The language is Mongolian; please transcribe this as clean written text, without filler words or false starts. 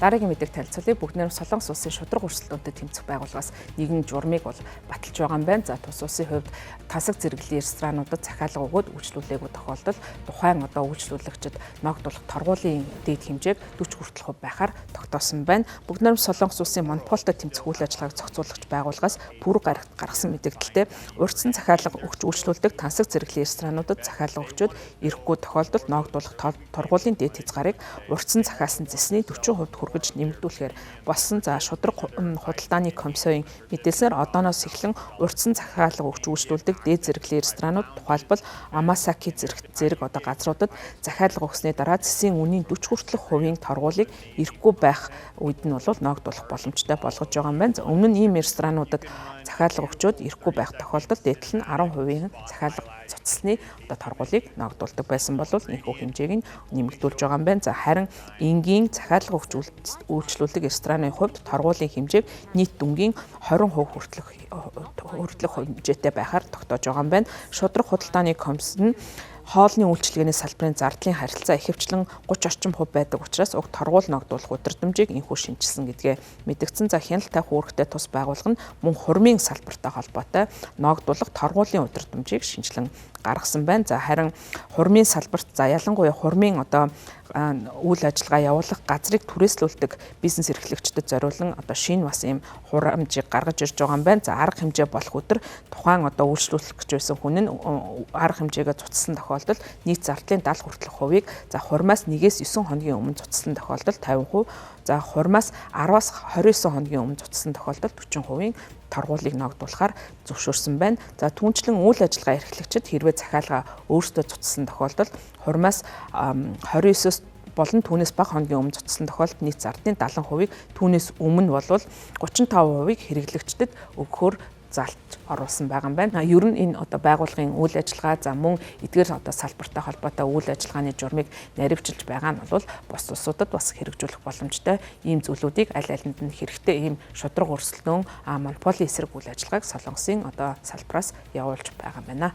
Дараагийн мэдээг танилцуулъя. Бүгд найрамд Солонгос улсын шударга өрсөлдөөнтэй тэмцэх байгууллагаас нэгэн журмыг бол баталж байгаа юм байна. За тус улсын хувьд тасаг зэрэглэлийн ресторануудад захиалга өгөөд үйлчлүүлээгүй тохиолдолд тухайн үйлчлүүлэгчид ногдуулах торгуулийн дээд хэмжээг 40 хүртэл хувь байхаар тогтоосон байна. Бүгд найрамд Солонгос улсын монополтой тэмцэх үйл ажиллагааг зохицуулагч байгууллагаас пүрэв гаргасан мэдээлэлтэй урьдчилан захиалга өгч үйлчлүүлдэг тасаг зэрэглэлийн ресторануудад захиалга өгчөөд ирэхгүй тохиолдолд ногдуулах торгуулийн дээд хязгаарыг урьдчилан захиалсан зэсний 40% хүргэж нэмэгдүүлэхээр болсон. За шударга худалдааны комиссийн мэдээлснээр одооноос эхлэн урьдчилан захиалга өгч үйлчлүүлдэг дээд зэрэглэлийн ресторанууд тухайлбал Амасаки зэрэг газруудад захиалга өгсөний дараа зэсийн үнийн 40 хүртэлх хувийн торгуулийг ирэхгүй байх үед нь бол ногдуулах боломжтой болгож байгаа юм байна. За өмнө нь ийм ресторануудад захиалга өгчөөд ирэхгүй байх тохиолдолд дээдл нь 10% захиалга цуцлсны торгуулийг ногдуулдаг байсан бол энэхүү хэмжээг нь нэмэгдүүлж байгаа юм байна. За харин энгийн захиалга өгч үйлчлүүлдэг рестораны хувьд торгуулийн хэмжээг нийт дүнгийн 20% хүртэлх хэмжээтэй байхаар тогтоож байгаа юм байна. Шударга худалдааны комисс нь хоолны үйлчилгээний салбарын зардлын харилцаа ихэвчлэн 30 орчим хувь байдаг учраас уг торгуул ногдуулах удирдамжийг энэхүү шинжилсэн гэдгээ мэдгдсэн. За хяналттай хүүрэхтэй тус байгууллага нь мөн хурмын салбартай холбоотой ногдуулах торгуулийн удирдамжийг шинжилэн гаргасан байна. За харин хурмын салбарт ялангуяа хурмын үйл ажиллагаа явуулах газрыг түрээслүүлдэг бизнес эрхлэгчдэд зориулан шинэ бас ийм хурамжийг гаргаж ирж байгаа юм байна. За арга хэмжээ болох өдөр тухайн үйлчлүүлэгч байсан хүн нь арга хэмжээгээ цуцсан тохиолдолд нийт зардлын 70 хүртэлх хувийг за хурмаас 1-9 хоногийн өмнө цуцсан тохиолдолд 50%, за хурмаас 10-аас 29 хоногийн өмнө цуцсан тохиолдолд 40% торгуулийг ногдуулахаар зөвшөөрсөн байна. За түүнчлэн үйл ажиллагаа эрхлэгчид хэрвээ захиалга өөрсдөө цуцсан тохиолдолд хурмаас 29-с болон түүнээс бага хоногийн өмнө цуцсан тохиолдолд нийт зардлын 70%-ийг түүнээс өмнө бол 35%-ийг хэрэглэгчдэд өгөхөөр залт оруулсан байгаа юм байна. Ер нь энэ байгууллагын үйл ажиллагаа за мөн эдгээр салбартай холбоотой үйл ажиллагааны журмыг наривчилж байгаа нь бол бус улсуудад бас хэрэгжүүлэх боломжтой ийм зүйлүүдийг аль алинд нь хэрэгтэй ийм шударга өрсөлдөөн монополийн эсрэг үйл ажиллагааг Солонгосын салбараас явуулж байгаа юм байна.